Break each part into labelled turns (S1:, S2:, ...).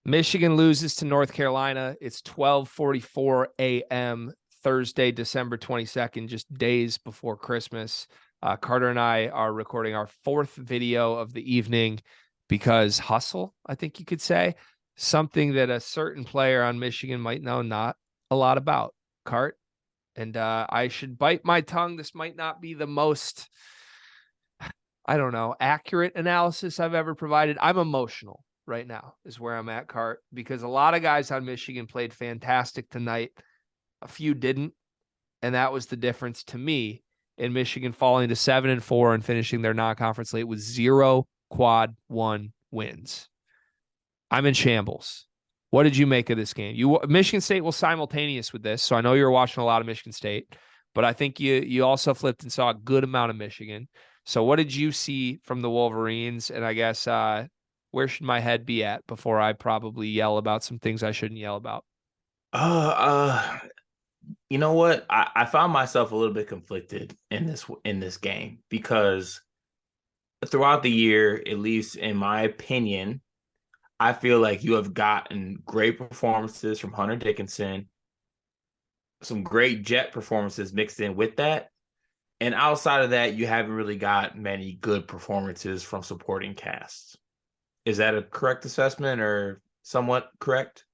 S1: Michigan loses to North Carolina. It's 12:44 a.m. Thursday, December 22nd, just days before Christmas. Carter and I are recording our fourth video of the evening because hustle, I think you could say, something that a certain player on Michigan might know not a lot about. Cart, and I should bite my tongue. This might not be the most, I don't know, accurate analysis I've ever provided. I'm emotional right now is where I'm at, Cart, because a lot of guys on Michigan played fantastic tonight. A few didn't, and that was the difference to me in Michigan falling to 7-4 and finishing their non-conference slate with 0 quad 1 wins. I'm in shambles. What did you make of this game? Michigan State will simultaneous with this, so I know you're watching a lot of Michigan State, but I think you also flipped and saw a good amount of Michigan. So what did you see from the Wolverines? And I guess where should my head be at before I probably yell about some things I shouldn't yell about?
S2: You know what? I found myself a little bit conflicted in this game because throughout the year, at least in my opinion, I feel like you have gotten great performances from Hunter Dickinson, some great Jet performances mixed in with that. And outside of that, you haven't really got many good performances from supporting casts. Is that a correct assessment or somewhat correct?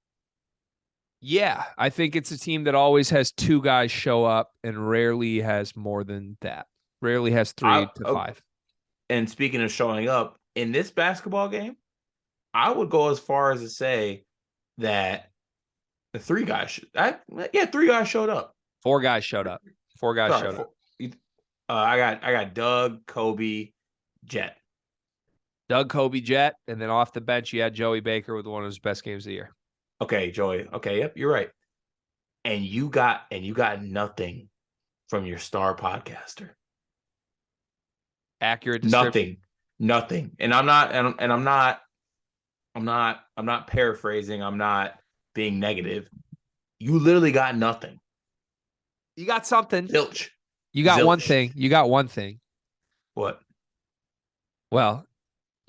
S1: Yeah, I think it's a team that always has two guys show up and rarely has more than that. Rarely has 3 to 5.
S2: And speaking of showing up, in this basketball game, I would go as far as to say that the three guys showed up.
S1: 4 guys showed up. 4 guys showed up.
S2: I got Doug, Kobe, Jet.
S1: Doug, Kobe, Jet, and then off the bench you had Joey Baker with one of his best games of the year.
S2: Okay, Joey. Okay, yep, you're right. And you got nothing from your star podcaster.
S1: Accurate description.
S2: Nothing. And I'm not paraphrasing. I'm not being negative. You literally got nothing.
S1: You got something.
S2: Zilch.
S1: You got one thing. You got one thing.
S2: What?
S1: Well,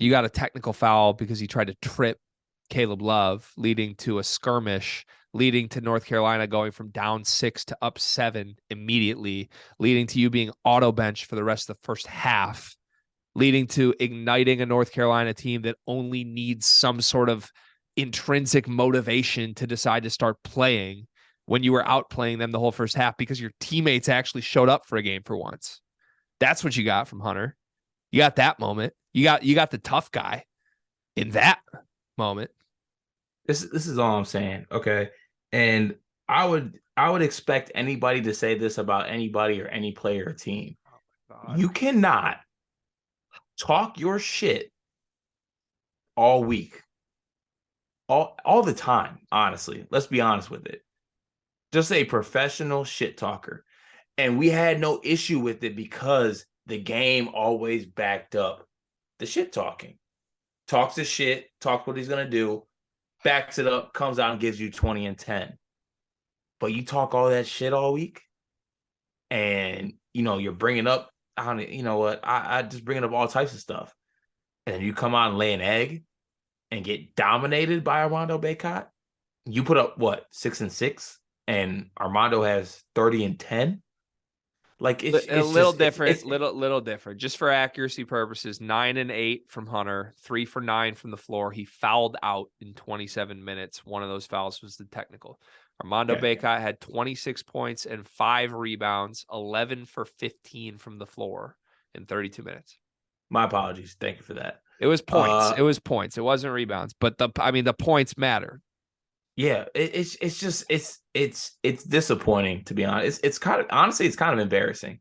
S1: you got a technical foul because he tried to trip Caleb Love, leading to a skirmish, leading to North Carolina going from down 6 to up 7 immediately, leading to you being auto benched for the rest of the first half, leading to igniting a North Carolina team that only needs some sort of intrinsic motivation to decide to start playing when you were outplaying them the whole first half because your teammates actually showed up for a game for once. That's what you got from Hunter. You got that moment. You got the tough guy in that moment.
S2: This is all I'm saying, okay? And I would expect anybody to say this about anybody or any player or team. Oh, you cannot talk your shit all week. All the time, honestly. Let's be honest with it. Just a professional shit talker. And we had no issue with it because the game always backed up the shit talking. Talks his shit, talks what he's going to do, backs it up, comes out and gives you 20 and 10. But you talk all that shit all week and, you're bringing up, I just bringing up all types of stuff. And you come out and lay an egg and get dominated by Armando Bacot. You put up, 6 and 6? And Armando has 30 and 10? Like it's
S1: a little different, little different. Just for accuracy purposes, 9 and 8 from Hunter, 3 for 9 from the floor. He fouled out in 27 minutes. One of those fouls was the technical. Armando Bacot had 26 points and 5 rebounds, 11 for 15 from the floor in 32 minutes.
S2: My apologies. Thank you for that.
S1: It was points. It was points. It wasn't rebounds, but the points matter.
S2: Yeah, it's disappointing, to be honest. It's kind of embarrassing.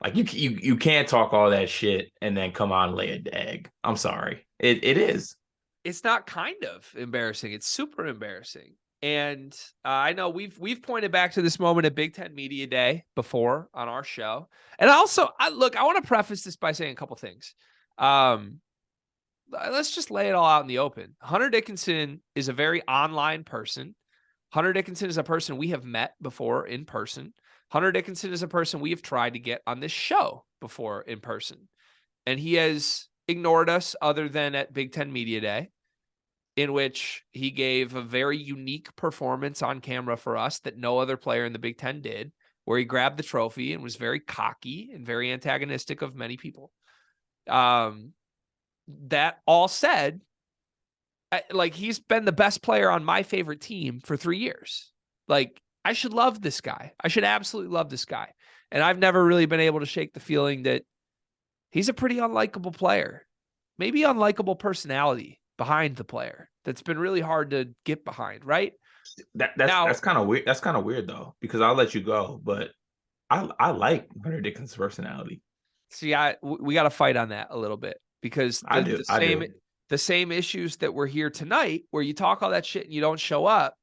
S2: Like you can't talk all that shit and then come out and lay an egg. I'm sorry. It is.
S1: It's not kind of embarrassing. It's super embarrassing. And I know we've pointed back to this moment at Big Ten Media Day before on our show. And also, I want to preface this by saying a couple things. Let's just lay it all out in the open. Hunter Dickinson is a very online person. Hunter Dickinson is a person we have met before in person. Hunter Dickinson is a person we have tried to get on this show before in person. And he has ignored us other than at Big Ten Media Day. in which he gave a very unique performance on camera for us that no other player in the Big Ten did, where he grabbed the trophy and was very cocky and very antagonistic of many people. That all said, like, he's been the best player on my favorite team for 3 years. Like, I should love this guy. I should absolutely love this guy. And I've never really been able to shake the feeling that he's a pretty unlikable player, maybe unlikable personality behind the player that's been really hard to get behind, right?
S2: That's kind of weird. That's kind of weird though, because I'll let you go, but I like Hunter Dickinson's personality.
S1: See, we got to fight on that a little bit, because the same issues that we're here tonight, where you talk all that shit and you don't show up.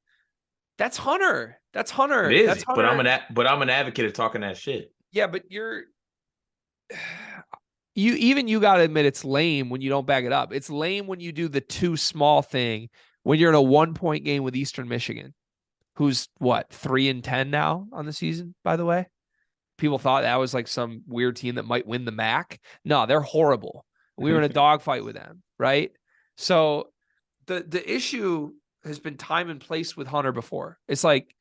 S1: That's Hunter. That's Hunter.
S2: It is,
S1: that's Hunter.
S2: But I'm an advocate of talking that shit.
S1: Yeah, but you got to admit it's lame when you don't back it up. It's lame when you do the too small thing when you're in a 1-point game with Eastern Michigan, who's what, 3-10 now on the season, by the way. People thought that was like some weird team that might win the MAC. No, they're horrible. We were in a dogfight with them, right? So the issue has been time and place with Hunter before. It's like,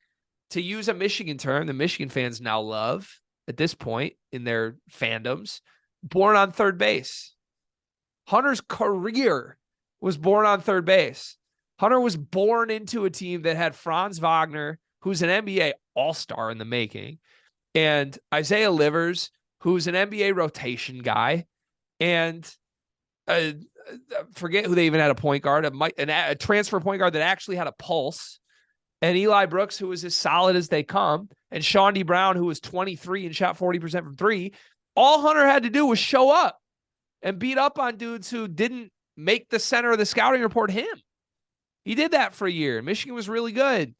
S1: to use a Michigan term, the Michigan fans now love at this point in their fandoms, born on third base. Hunter's career was born on third base. Hunter was born into a team that had Franz Wagner, who's an NBA all-star in the making, and Isaiah Livers, who's an NBA rotation guy, and forget who they even had a point guard, a transfer point guard that actually had a pulse, and Eli Brooks, who was as solid as they come, and Shawnee Brown, who was 23 and shot 40% from three. All Hunter had to do was show up and beat up on dudes who didn't make the center of the scouting report him. He did that for a year. Michigan was really good.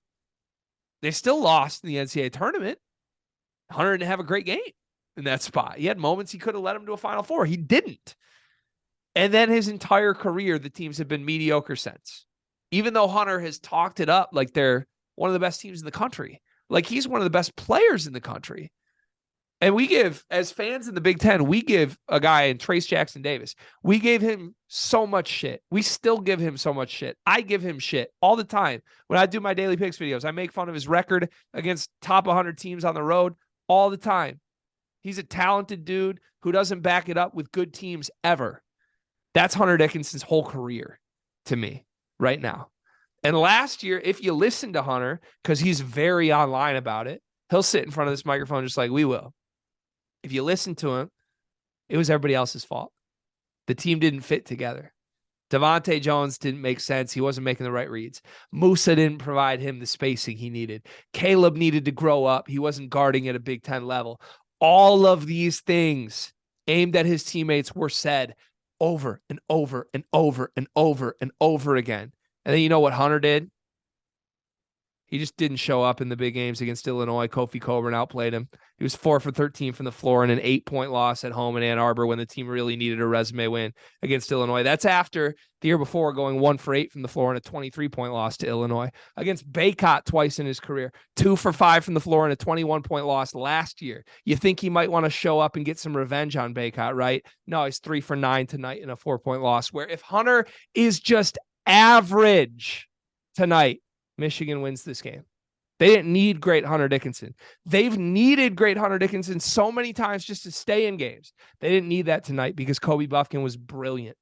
S1: They still lost in the NCAA tournament. Hunter didn't have a great game in that spot. He had moments he could have led him to a Final Four. He didn't. And then his entire career, the teams have been mediocre since. Even though Hunter has talked it up like they're one of the best teams in the country. Like, he's one of the best players in the country. And we give, as fans in the Big Ten, we give a guy in Trace Jackson Davis, we gave him so much shit. We still give him so much shit. I give him shit all the time. When I do my daily picks videos, I make fun of his record against top 100 teams on the road all the time. He's a talented dude who doesn't back it up with good teams ever. That's Hunter Dickinson's whole career to me right now. And last year, if you listen to Hunter, because he's very online about it, he'll sit in front of this microphone just like we will. If you listen to him, it was everybody else's fault. The team didn't fit together. Devontae Jones didn't make sense. He wasn't making the right reads. Musa didn't provide him the spacing he needed. Caleb needed to grow up. He wasn't guarding at a Big Ten level. All of these things aimed at his teammates were said over and over and over and over and over again. And then you know what Hunter did? He just didn't show up in the big games against Illinois. Kofi Coburn outplayed him. He was 4 for 13 from the floor in an 8-point loss at home in Ann Arbor when the team really needed a resume win against Illinois. That's after the year before going 1 for 8 from the floor in a 23-point loss to Illinois. Against Bacot twice in his career. 2 for 5 from the floor in a 21-point loss last year. You think he might want to show up and get some revenge on Bacot, right? No, he's 3 for 9 tonight in a 4-point loss, where if Hunter is just average tonight, Michigan wins this game. They didn't need great Hunter Dickinson. They've needed great Hunter Dickinson so many times just to stay in games. They didn't need that tonight because Kobe Buffkin was brilliant,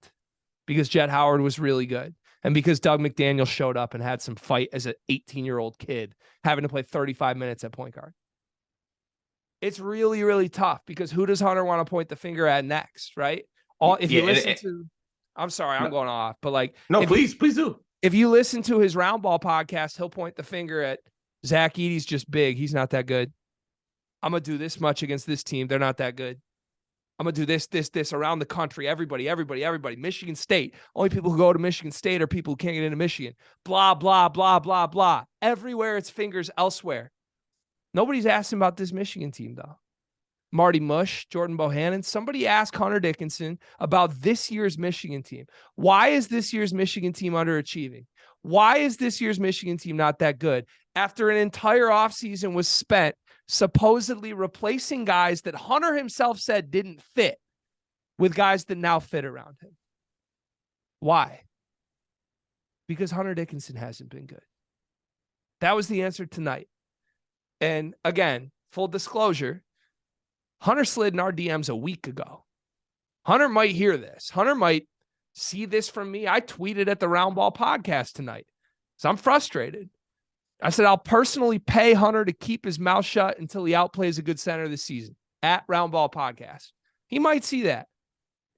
S1: because Jet Howard was really good, and because Doug McDaniel showed up and had some fight as an 18-year-old kid having to play 35 minutes at point guard. It's really, really tough, because who does Hunter want to point the finger at next, right? I'm sorry, I'm going off, but like,
S2: no, please do.
S1: If you listen to his Round Ball podcast, he'll point the finger at Zach Edey's just big. He's not that good. I'm going to do this much against this team. They're not that good. I'm going to do this around the country. Everybody. Michigan State. Only people who go to Michigan State are people who can't get into Michigan. Blah, blah, blah, blah, blah. Everywhere it's fingers elsewhere. Nobody's asking about this Michigan team, though. Marty Mush, Jordan Bohannon, somebody asked Hunter Dickinson about this year's Michigan team. Why is this year's Michigan team underachieving? Why is this year's Michigan team not that good? After an entire offseason was spent supposedly replacing guys that Hunter himself said didn't fit with guys that now fit around him. Why? Because Hunter Dickinson hasn't been good. That was the answer tonight. And again, full disclosure, Hunter slid in our DMs a week ago. Hunter might hear this. Hunter might see this from me. I tweeted at the Round Ball podcast tonight. So I'm frustrated. I said, I'll personally pay Hunter to keep his mouth shut until he outplays a good center this season at Round Ball podcast. He might see that.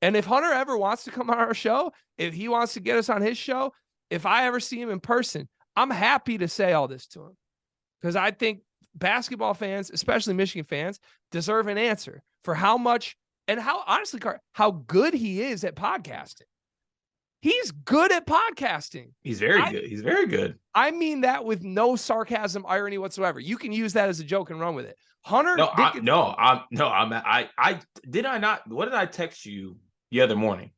S1: And if Hunter ever wants to come on our show, if he wants to get us on his show, if I ever see him in person, I'm happy to say all this to him. Because I think basketball fans, especially Michigan fans, deserve an answer for how much and how, honestly, how good he is at podcasting. He's good at podcasting.
S2: He's very good. He's very good.
S1: I mean that with no sarcasm, irony whatsoever. You can use that as a joke and run with it. Hunter,
S2: what did I text you the other morning?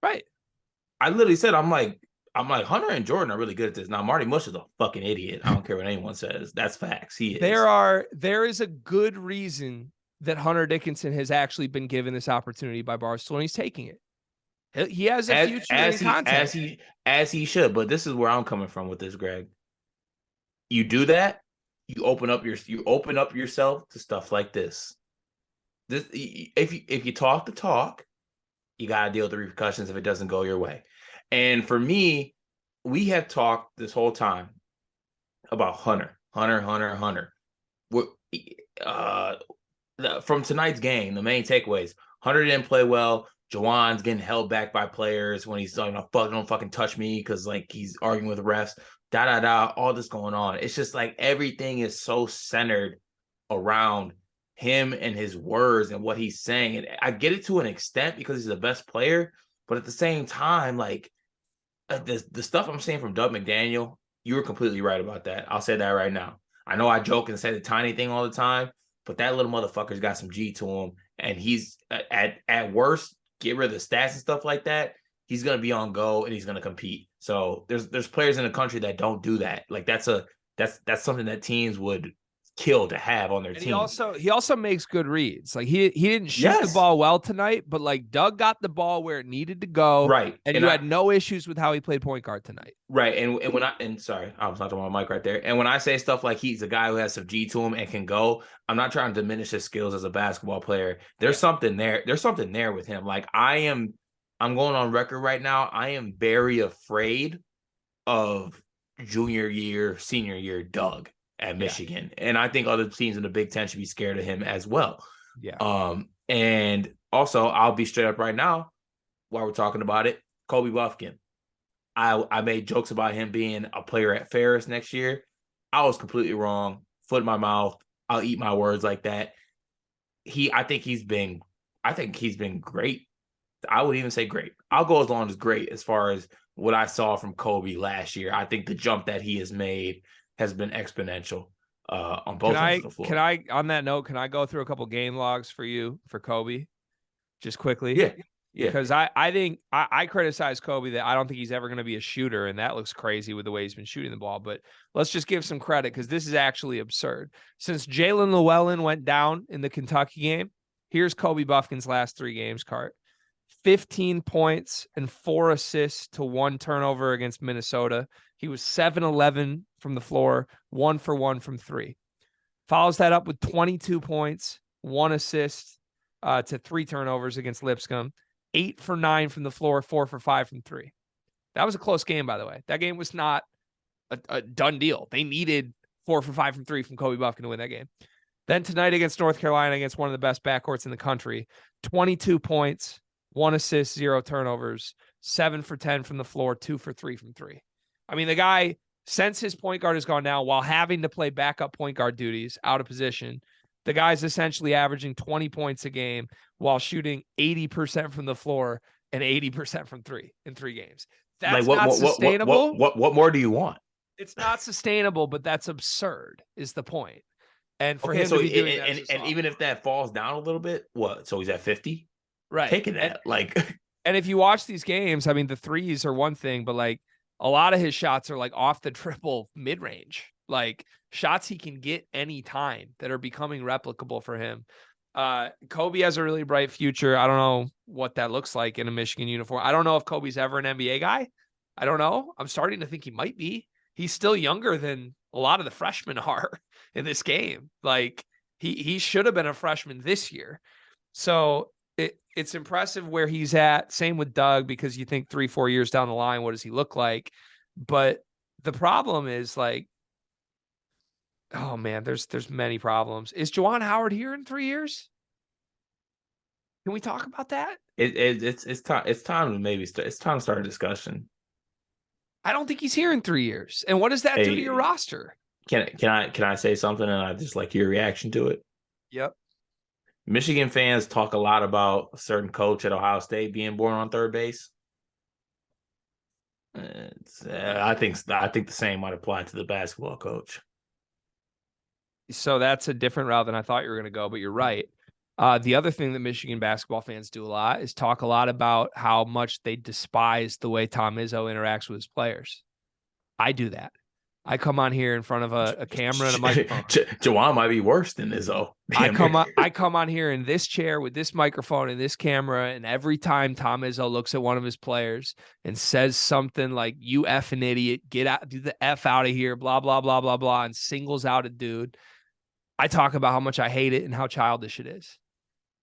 S1: Right.
S2: I literally said, I'm like, Hunter and Jordan are really good at this. Now, Marty Mush is a fucking idiot. I don't care what anyone says. That's facts. He is.
S1: There is a good reason that Hunter Dickinson has actually been given this opportunity by Barstool, and he's taking it. He has a future in content.
S2: As he should. But this is where I'm coming from with this, Greg. You do that, you open up yourself to stuff like this. If you talk the talk, you gotta deal with the repercussions if it doesn't go your way. And for me, we have talked this whole time about Hunter. From tonight's game, the main takeaways: Hunter didn't play well. Juwan's getting held back by players when he's like, don't fucking touch me, because like he's arguing with the refs. All this going on. It's just like everything is so centered around him and his words and what he's saying. And I get it to an extent because he's the best player, but at the same time, like the stuff I'm saying from Doug McDaniel, you were completely right about that. I'll say that right now. I know I joke and say the tiny thing all the time, but that little motherfucker's got some G to him, and he's at worst, get rid of the stats and stuff like that, he's going to be on go and he's going to compete. So there's players in the country that don't do that. Like that's something that teams would kill to have on their team.
S1: He also makes good reads. Like he didn't shoot the ball well tonight, but like Doug got the ball where it needed to go.
S2: Right.
S1: And you had no issues with how he played point guard tonight.
S2: Right. And sorry, I was not talking about my mic right there. And when I say stuff like he's a guy who has some G to him and can go, I'm not trying to diminish his skills as a basketball player. There's something there. There's something there with him. Like I'm going on record right now. I am very afraid of junior year, senior year Doug at Michigan. And I think other teams in the Big Ten should be scared of him as well.
S1: Yeah.
S2: And also, I'll be straight up right now while we're talking about it. Kobe Buffkin. I made jokes about him being a player at Ferris next year. I was completely wrong. Foot in my mouth. I'll eat my words like that. I think he's been great. I would even say great. I'll go as long as great as far as what I saw from Kobe last year. I think the jump that he has made has been exponential on both ends of the floor.
S1: On that note, can I go through a couple game logs for you for Kobe? Just quickly.
S2: Yeah.
S1: Because I think I criticize Kobe that I don't think he's ever going to be a shooter, and that looks crazy with the way he's been shooting the ball. But let's just give some credit, because this is actually absurd. Since Jalen Llewellyn went down in the Kentucky game, here's Kobe Buffkin's last 3 games, Cart. 15 points and 4 assists to 1 turnover against Minnesota. He was 7-11 from the floor, 1 for 1 from 3. Follows that up with 22 points, 1 assist to 3 turnovers against Lipscomb, 8 for 9 from the floor, 4 for 5 from 3. That was a close game, by the way. That game was not a done deal. They needed 4 for 5 from 3 from Kobe Buffkin to win that game. Then tonight against North Carolina, against one of the best backcourts in the country, 22 points, 1 assist, 0 turnovers, 7 for 10 from the floor, 2 for 3 from 3. I mean, the guy, since his point guard has gone down, while having to play backup point guard duties out of position, the guy's essentially averaging 20 points a game while shooting 80% from the floor and 80% from 3 in 3 games. That's not sustainable.
S2: What more do you want?
S1: It's not sustainable, but that's absurd is the point. And for him to be doing that,
S2: and even if that falls down a little bit, what? So he's at 50?
S1: Right.
S2: Taking that.
S1: And if you watch these games, I mean, the threes are one thing, but like a lot of his shots are like off the dribble mid-range, like shots he can get anytime that are becoming replicable for him. Kobe has a really bright future. I don't know what that looks like in a Michigan uniform. I don't know if Kobe's ever an NBA guy. I don't know. I'm starting to think he might be. He's still younger than a lot of the freshmen are in this game. Like he should have been a freshman this year. So it's impressive where he's at. Same with Doug, because you think 3-4 years down the line, what does he look like? But the problem is like, oh man, there's many problems. Is Juwan Howard here in 3 years? Can we talk about that?
S2: It's time to it's time to start a discussion.
S1: I don't think he's here in 3 years. And what does that do to your roster?
S2: Can I say something, and I just like your reaction to it?
S1: Yep.
S2: Michigan fans talk a lot about a certain coach at Ohio State being born on third base. I think the same might apply to the basketball coach.
S1: So that's a different route than I thought you were going to go, but you're right. The other thing that Michigan basketball fans do a lot is talk a lot about how much they despise the way Tom Izzo interacts with his players. I do that. I come on here in front of a camera and a microphone.
S2: Juwan might be worse than Izzo.
S1: I come on here in this chair with this microphone and this camera, and every time Tom Izzo looks at one of his players and says something like, "You effing idiot, get out, do the F out of here," blah, blah, blah, blah, blah, and singles out a dude, I talk about how much I hate it and how childish it is.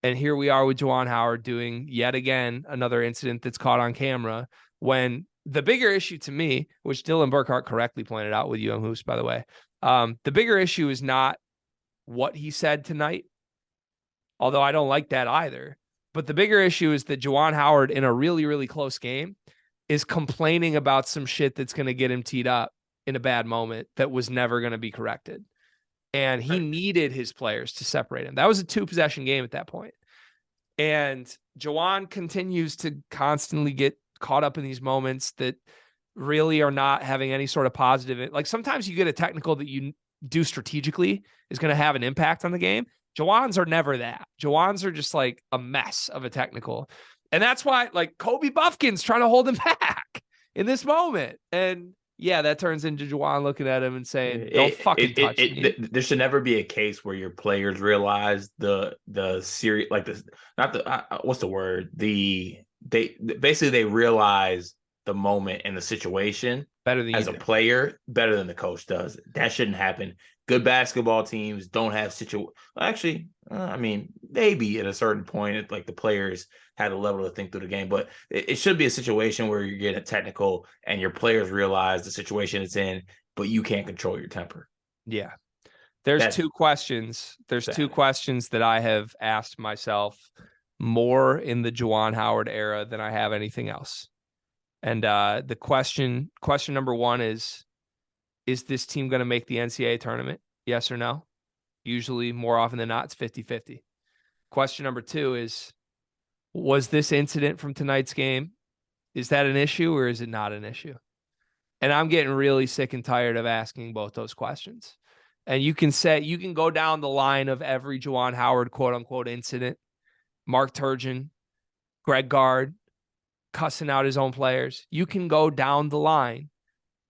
S1: And here we are with Juwan Howard doing yet again another incident that's caught on camera, when the bigger issue to me, which Dylan Burkhart correctly pointed out with Hoops, by the way, the bigger issue is not what he said tonight, although I don't like that either. But the bigger issue is that Juwan Howard, in a really, really close game, is complaining about some shit that's going to get him teed up in a bad moment that was never going to be corrected. And he needed his players to separate him. That was a 2-possession game at that point. And Juwan continues to constantly get caught up in these moments that really are not having any sort of positive. Like sometimes you get a technical that you do strategically is going to have an impact on the game. Juwan's are never that. Juwan's are just like a mess of a technical. And that's why like Kobe Buffkin's trying to hold him back in this moment. And yeah, that turns into Juwan looking at him and saying, "Don't fucking touch me."
S2: There should never be a case where your players realize the serious, like this, not the what's the word? They realize the moment and the situation
S1: better than
S2: as a player, better than the coach does. That shouldn't happen. Good basketball teams don't have Actually, I mean, maybe at a certain point, like the players had a level to think through the game, but it should be a situation where you're getting a technical and your players realize the situation it's in, but you can't control your temper.
S1: Yeah. That's 2 questions. There's sad. 2 questions that I have asked myself more in the Juwan Howard era than I have anything else. And the question number 1 is this team going to make the NCAA tournament? Yes or no? Usually, more often than not, it's 50-50. Question number 2 is, was this incident from tonight's game, is that an issue or is it not an issue? And I'm getting really sick and tired of asking both those questions. And you can go down the line of every Juwan Howard quote unquote incident. Mark Turgeon, Greg Gard, cussing out his own players. You can go down the line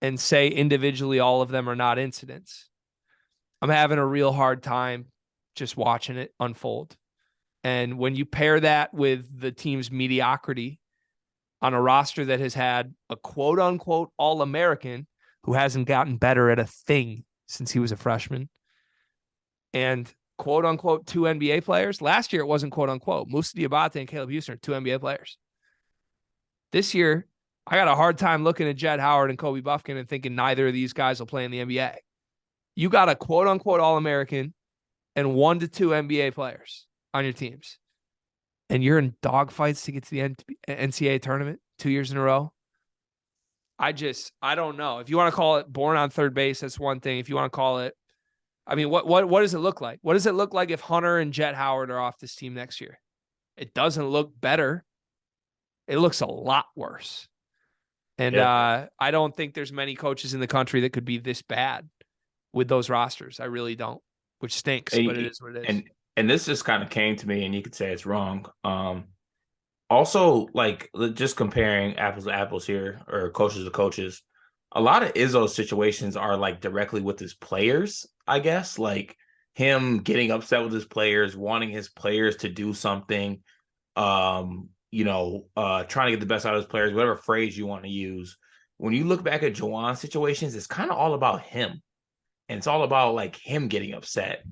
S1: and say individually all of them are not incidents. I'm having a real hard time just watching it unfold. And when you pair that with the team's mediocrity on a roster that has had a quote unquote All-American who hasn't gotten better at a thing since he was a freshman, and quote unquote 2 NBA players. Last year it wasn't quote unquote. Moussa Diabate and Caleb Houston are 2 NBA players. This year, I got a hard time looking at Jett Howard and Kobe Buffkin and thinking neither of these guys will play in the NBA. You got a quote unquote All-American and 1 to 2 NBA players on your teams, and you're in dogfights to get to the NCAA tournament 2 years in a row. I don't know. If you want to call it born on third base, that's one thing. If you want to call it, I mean, what does it look like? What does it look like if Hunter and Jett Howard are off this team next year? It doesn't look better. It looks a lot worse. And I don't think there's many coaches in the country that could be this bad with those rosters. I really don't, which stinks, but it is what it is.
S2: And this just kind of came to me, and you could say it's wrong. Also, like, just comparing apples to apples here, or coaches to coaches, a lot of Izzo's situations are like directly with his players, I guess, like him getting upset with his players, wanting his players to do something, trying to get the best out of his players, whatever phrase you want to use. when you look back at Juwan situations, it's kind of all about him. And it's all about like him getting upset,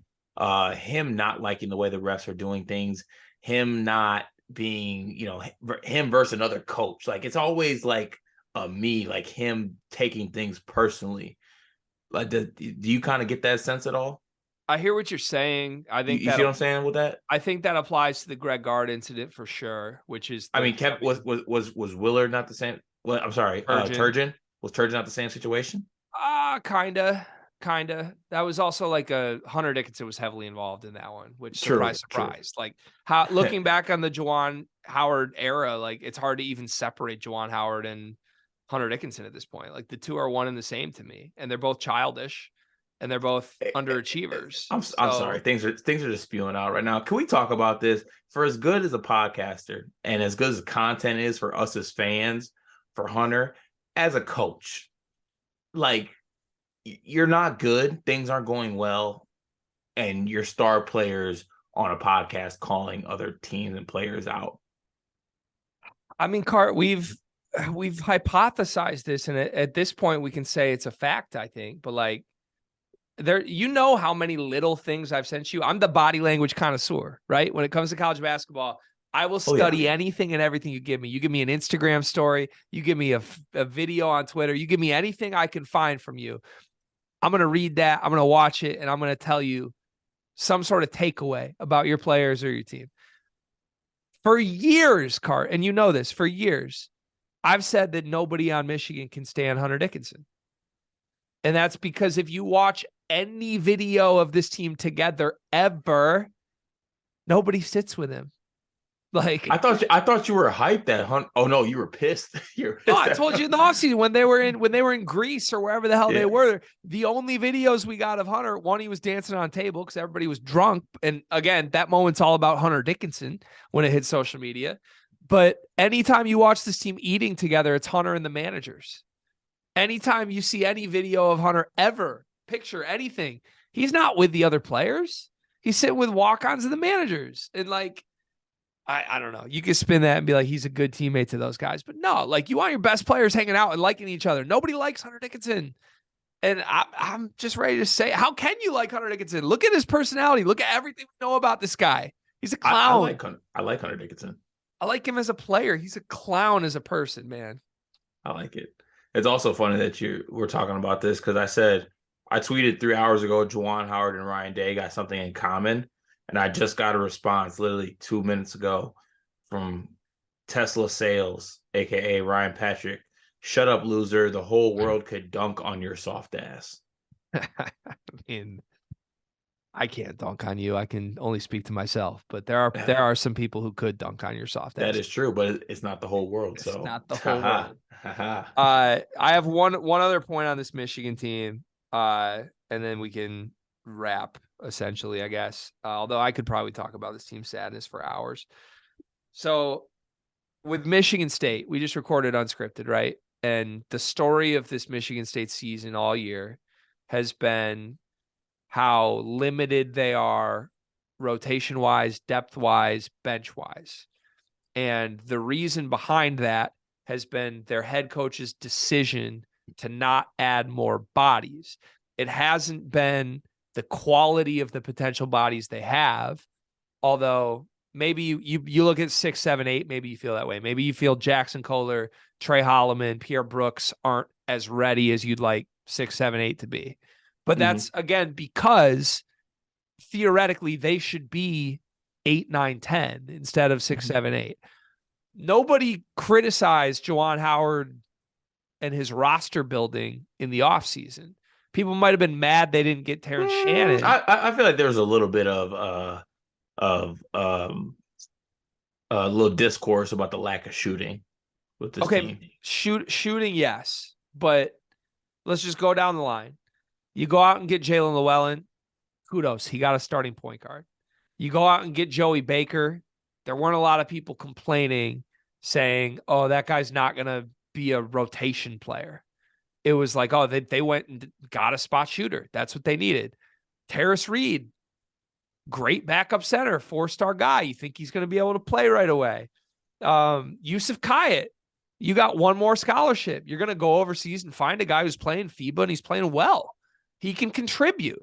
S2: him not liking the way the refs are doing things, him not being, him versus another coach. Like it's always like me, like him taking things personally. Like, do you kind of get that sense at all?
S1: I hear what you're saying. I think
S2: You see what I'm saying with that?
S1: I think that applies to the Greg Gard incident for sure, which is
S2: I mean, was Willard not the same? Well, I'm sorry, Turgeon. Was Turgeon not the same situation?
S1: Kinda. That was also like Hunter Dickinson was heavily involved in that one, which surprise. Like how looking back on the Juwan Howard era, like it's hard to even separate Juwan Howard and Hunter Dickinson at this point. Like the two are one and the same to me, and they're both childish, and they're both underachievers.
S2: I'm sorry, things are just spewing out right now. Can we talk about this? For as good as a podcaster and as good as the content is for us as fans, for Hunter as a coach, like you're not good, things aren't going well, and your star players on a podcast calling other teams and players out.
S1: I mean, Cart, we've hypothesized this, and at this point we can say it's a fact, I think, but like there, how many little things I've sent you. I'm the body language connoisseur, right? When it comes to college basketball, I will study anything and everything you give me. You give me an Instagram story, you give me a video on Twitter, you give me anything I can find from you. I'm going to read that. I'm going to watch it, and I'm going to tell you some sort of takeaway about your players or your team. For years, Cart, and you know this, for years, I've said that nobody on Michigan can stand Hunter Dickinson. And that's because if you watch any video of this team together ever, nobody sits with him. Like
S2: I thought you were hyped that Hunt. Oh no, you were pissed.
S1: No, I told you in the offseason when they were in Greece or wherever the hell they were. The only videos we got of Hunter, one, he was dancing on a table because everybody was drunk. And again, that moment's all about Hunter Dickinson when it hits social media. But anytime you watch this team eating together, it's Hunter and the managers. Anytime you see any video of Hunter ever, picture anything, he's not with the other players. He's sitting with walk-ons and the managers. And like, I don't know. You can spin that and be like, he's a good teammate to those guys. But no, like you want your best players hanging out and liking each other. Nobody likes Hunter Dickinson. And I'm just ready to say, how can you like Hunter Dickinson? Look at his personality. Look at everything we know about this guy. He's a clown.
S2: I like Hunter Dickinson.
S1: I like him as a player. He's a clown as a person, man.
S2: I like it. It's also funny that you were talking about this because I tweeted 3 hours ago, Juwan Howard and Ryan Day got something in common. And I just got a response literally 2 minutes ago from Tesla Sales, a.k.a. Ryan Patrick. Shut up, loser. The whole world could dunk on your soft ass.
S1: I mean, I can't dunk on you. I can only speak to myself. But there are some people who could dunk on your soft ass.
S2: That is true, but it's not the whole world.
S1: It's not the whole world. I have one other point on this Michigan team, and then we can wrap essentially, I guess. Although I could probably talk about this team's sadness for hours. So with Michigan State, we just recorded unscripted, right? And the story of this Michigan State season all year has been how limited they are rotation-wise, depth-wise, bench-wise. And the reason behind that has been their head coach's decision to not add more bodies. It hasn't been the quality of the potential bodies they have, although maybe you look at 6, 7, 8, maybe you feel that way. Maybe you feel Jackson Kohler, Trey Holloman, Pierre Brooks aren't as ready as you'd like 6, 7, 8 to be. But that's, again, because theoretically they should be 8, 9, 10 instead of 6, 7, 8. Nobody criticized Juwan Howard and his roster building in the offseason. People might have been mad they didn't get Terrence Shannon.
S2: I feel like there was a little bit of a little discourse about the lack of shooting with this team.
S1: Shooting, yes. But let's just go down the line. You go out and get Jalen Llewellyn. Kudos. He got a starting point guard. You go out and get Joey Baker. There weren't a lot of people complaining, saying, oh, that guy's not going to be a rotation player. It was like, oh, they went and got a spot shooter. That's what they needed. Terrace Reed, great backup center, 4-star guy. You think he's going to be able to play right away. Yusuf Kayet, You got one more scholarship. You're going to go overseas and find a guy who's playing FIBA and he's playing well. He can contribute.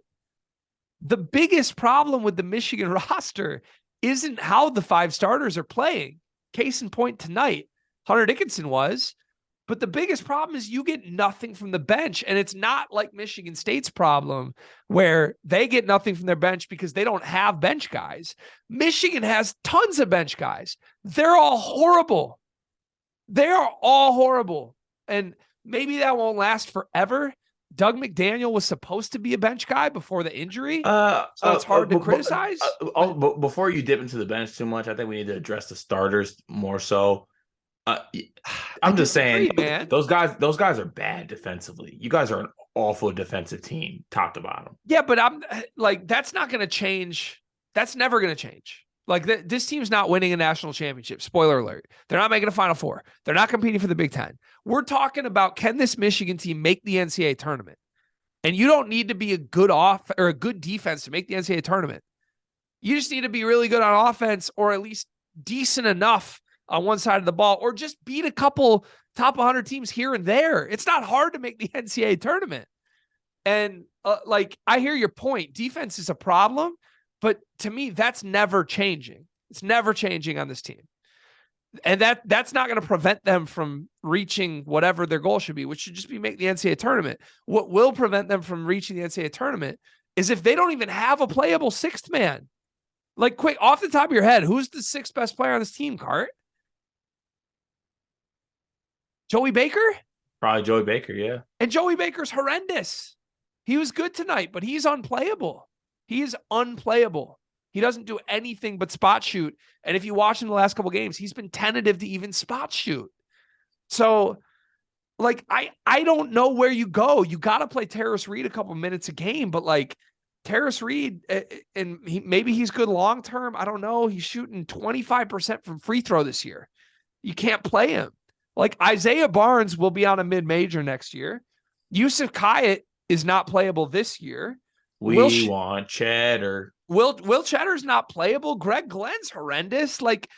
S1: The biggest problem with the Michigan roster isn't how the 5 starters are playing. Case in point tonight, Hunter Dickinson was. But the biggest problem is you get nothing from the bench. And it's not like Michigan State's problem where they get nothing from their bench because they don't have bench guys. Michigan has tons of bench guys. They're all horrible. They are all horrible. And maybe that won't last forever. Doug McDaniel was supposed to be a bench guy before the injury. So it's hard to criticize.
S2: Before you dip into the bench too much, I think we need to address the starters more so. I'm just saying, man. Those guys are bad defensively. You guys are an awful defensive team, top to bottom.
S1: Yeah, but I'm like, that's not going to change. That's never going to change. Like this team's not winning a national championship. Spoiler alert. They're not making a Final Four. They're not competing for the Big Ten. We're talking about, can this Michigan team make the NCAA tournament? And you don't need to be a good or a good defense to make the NCAA tournament. You just need to be really good on offense, or at least decent enough on one side of the ball, or just beat a couple top 100 teams here and there. It's not hard to make the NCAA tournament. And like, I hear your point. Defense is a problem, but to me, that's never changing. It's never changing on this team. And that's not going to prevent them from reaching whatever their goal should be, which should just be make the NCAA tournament. What will prevent them from reaching the NCAA tournament is if they don't even have a playable 6th man. Like, quick, off the top of your head, who's the 6th best player on this team, Cart? Joey Baker?
S2: Probably Joey Baker, yeah.
S1: And Joey Baker's horrendous. He was good tonight, but he's unplayable. He is unplayable. He doesn't do anything but spot shoot. And if you watch him the last couple games, he's been tentative to even spot shoot. So, like, I don't know where you go. You got to play Terrace Reed a couple minutes a game, but like Terrace Reed, and maybe he's good long-term. I don't know. He's shooting 25% from free throw this year. You can't play him. Like, Isaiah Barnes will be on a mid-major next year. Yusuf Kayet is not playable this year.
S2: We want Cheddar.
S1: Will Cheddar's not playable. Greg Glenn's horrendous. Like,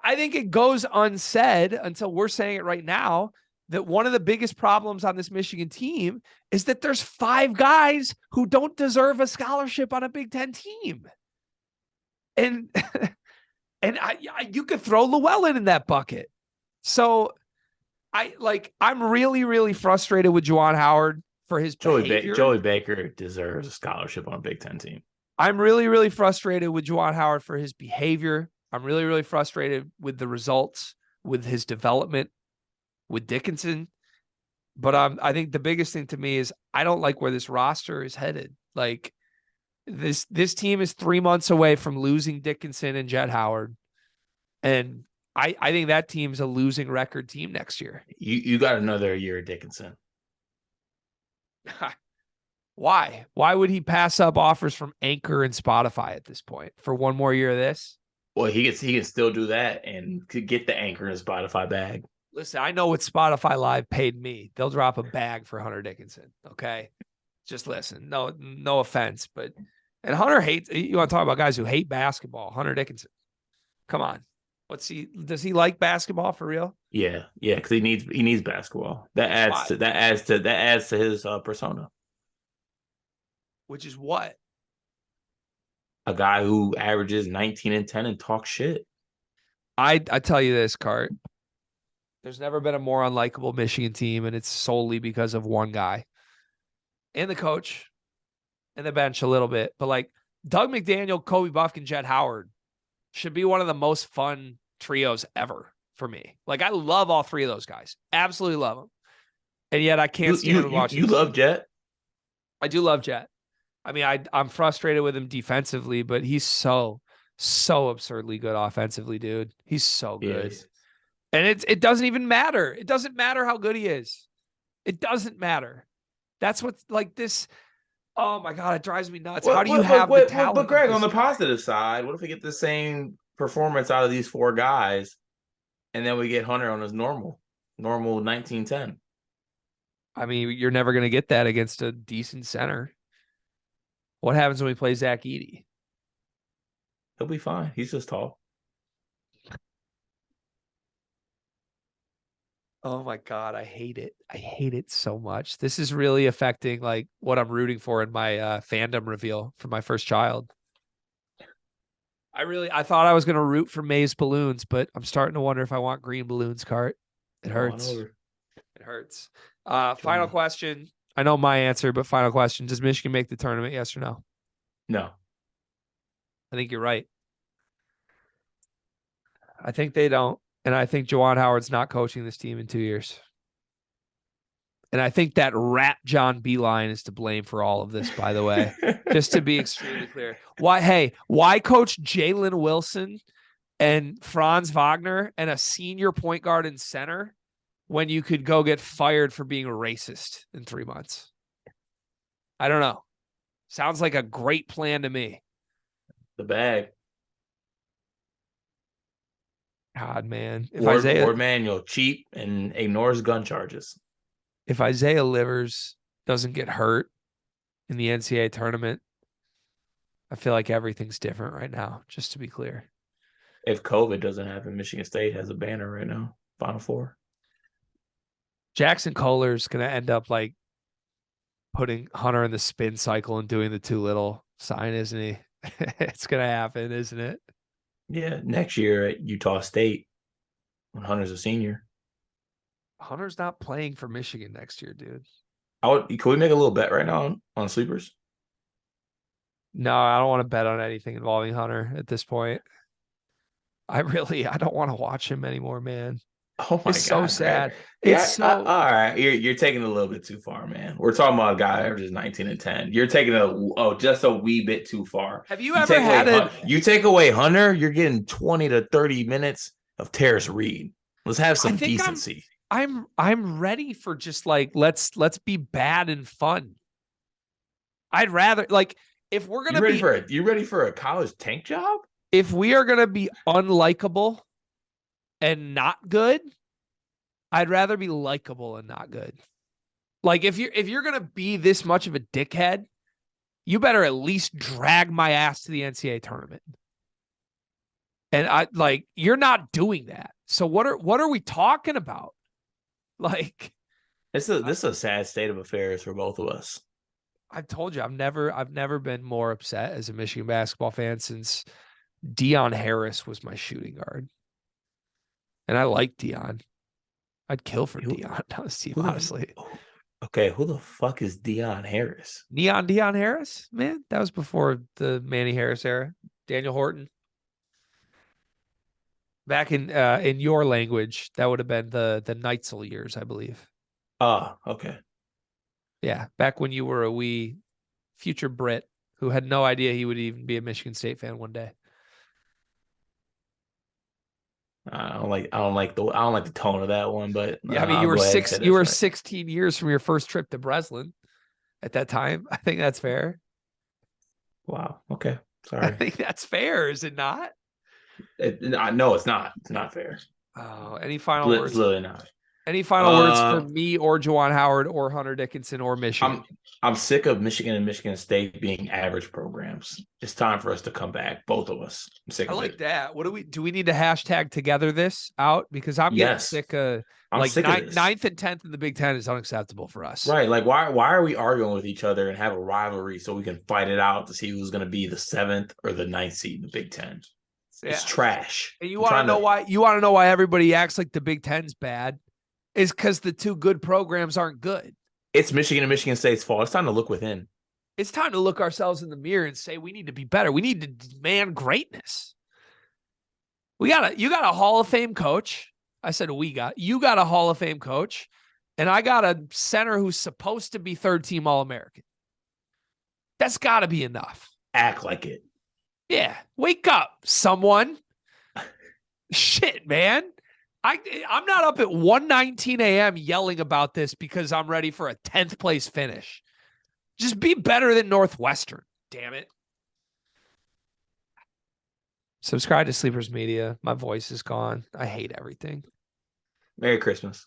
S1: I think it goes unsaid until we're saying it right now that one of the biggest problems on this Michigan team is that there's 5 guys who don't deserve a scholarship on a Big Ten team. And you could throw Llewellyn in that bucket. So I'm really, really frustrated with Juwan Howard for his behavior.
S2: Joey Baker deserves a scholarship on a Big Ten team.
S1: I'm really, really frustrated with Juwan Howard for his behavior. I'm really, really frustrated with the results, with his development, with Dickinson. But I think the biggest thing to me is I don't like where this roster is headed. Like, this team is 3 months away from losing Dickinson and Jett Howard. And I think that team's a losing record team next year.
S2: You got another year of Dickinson.
S1: Why? Why would he pass up offers from Anchor and Spotify at this point for one more year of this?
S2: Well, he can still do that and could get the Anchor and Spotify bag.
S1: Listen, I know what Spotify Live paid me. They'll drop a bag for Hunter Dickinson. Okay. Just listen. No offense, but and Hunter hates, you want to talk about guys who hate basketball. Hunter Dickinson. Come on. Does he like basketball for real?
S2: Yeah, because he needs basketball. That adds to his persona.
S1: Which is what?
S2: A guy who averages 19 and 10 and talks shit.
S1: I tell you this, Cart. There's never been a more unlikable Michigan team, and it's solely because of one guy. And the coach. And the bench a little bit. But like Doug McDaniel, Kobe Buffkin, Jett Howard should be one of the most fun trios ever for me. Like, I love all 3 of those guys. Absolutely love them. And yet I can't stand watching.
S2: You love Jett?
S1: I do love Jett. I mean, I'm frustrated with him defensively, but he's so absurdly good offensively, dude. He's so good. Yes. And it doesn't even matter. It doesn't matter how good he is. It doesn't matter. That's what's like this. Oh my God, it drives me nuts. How do you have the talent?
S2: But Greg, on the positive side, what if we get the same performance out of these 4 guys and then we get Hunter on his normal 1910?
S1: I mean, you're never going to get that against a decent center. What happens when we play Zach Edey?
S2: He'll be fine. He's just tall.
S1: Oh my God, I hate it. I hate it so much. This is really affecting like what I'm rooting for in my fandom reveal for my first child. I thought I was gonna root for Maze balloons, but I'm starting to wonder if I want green balloons, Cart. It
S2: Come on
S1: hurts.
S2: over.
S1: It hurts.
S2: Kill
S1: Final
S2: me.
S1: question. I know my answer, but final question. Does Michigan make the tournament? Yes or no?
S2: No.
S1: I think you're right. I think they don't. And I think Juwan Howard's not coaching this team in 2 years. And I think that rat John Beeline is to blame for all of this, by the way. Just to be extremely clear. Why coach Jalen Wilson and Franz Wagner and a senior point guard and center when you could go get fired for being racist in 3 months? I don't know. Sounds like a great plan to me.
S2: The bag.
S1: God, man.
S2: Ward Manual, cheap and ignores gun charges.
S1: If Isaiah Livers doesn't get hurt in the NCAA tournament, I feel like everything's different right now, just to be clear.
S2: If COVID doesn't happen, Michigan State has a banner right now. Final Four.
S1: Jackson Kohler's going to end up like putting Hunter in the spin cycle and doing the too little sign, isn't he? It's going to happen, isn't it?
S2: Yeah, next year at Utah State when Hunter's a senior.
S1: Hunter's not playing for Michigan next year, dude.
S2: Can we make a little bet right now on sleepers?
S1: No, I don't want to bet on anything involving Hunter at this point. I don't want to watch him anymore, man.
S2: Oh my
S1: It's
S2: God,
S1: so sad.
S2: Greg.
S1: It's so
S2: all right. You're taking it a little bit too far, man. We're talking about a guy that averages 19 and 10. You're taking just a wee bit too far.
S1: Have you ever had
S2: you take away Hunter, you're getting 20 to 30 minutes of Terrace Reed. Let's have some decency.
S1: I'm ready for just like let's be bad and fun. I'd rather like if we're gonna
S2: you ready for a college tank job?
S1: If we are gonna be unlikable and not good, I'd rather be likable and not good. Like if you're gonna be this much of a dickhead, you better at least drag my ass to the NCAA tournament. And you're not doing that. So what are we talking about? Like
S2: this is a sad state of affairs for both of us.
S1: I've told you, I've never been more upset as a Michigan basketball fan since Deion Harris was my shooting guard. And I like Deion. I'd kill for Deion on this team, honestly.
S2: Okay, who the fuck is Deion Harris?
S1: Deion Harris? Man, that was before the Manny Harris era. Daniel Horton. Back in your language, that would have been the Neitzel years, I believe.
S2: Ah, okay.
S1: Yeah, back when you were a wee future Brit who had no idea he would even be a Michigan State fan one day.
S2: I don't like the tone of that one, but
S1: yeah, I mean you were 16 years from your first trip to Breslin at that time. I think that's fair.
S2: Wow. Okay. Sorry.
S1: I think that's fair, is it not?
S2: No, it's not. It's not fair.
S1: Oh, any final words?
S2: It's literally not.
S1: Any final words for me or Juwan Howard or Hunter Dickinson or Michigan?
S2: I'm sick of Michigan and Michigan State being average programs. It's time for us to come back, both of us. I'm sick of it. I like
S1: that. Do we need to hashtag together this out? Because I'm getting sick of ninth and 10th in the Big Ten is unacceptable for us.
S2: Right. Like why are we arguing with each other and have a rivalry so we can fight it out to see who's going to be the 7th or the 9th seed in the Big Ten? It's trash.
S1: And you want to know why? You want to know why everybody acts like the Big Ten's bad? Is because the two good programs aren't good.
S2: It's Michigan and Michigan State's fault. It's time to look within.
S1: It's time to look ourselves in the mirror and say we need to be better. We need to demand greatness. You got a Hall of Fame coach. I said you got a Hall of Fame coach, and I got a center who's supposed to be third team All-American. That's got to be enough.
S2: Act like it.
S1: Yeah. Wake up, someone. Shit, man. I'm not up at 1:19 a.m. yelling about this because I'm ready for a 10th place finish. Just be better than Northwestern. Damn it. Subscribe to Sleepers Media. My voice is gone. I hate everything.
S2: Merry Christmas.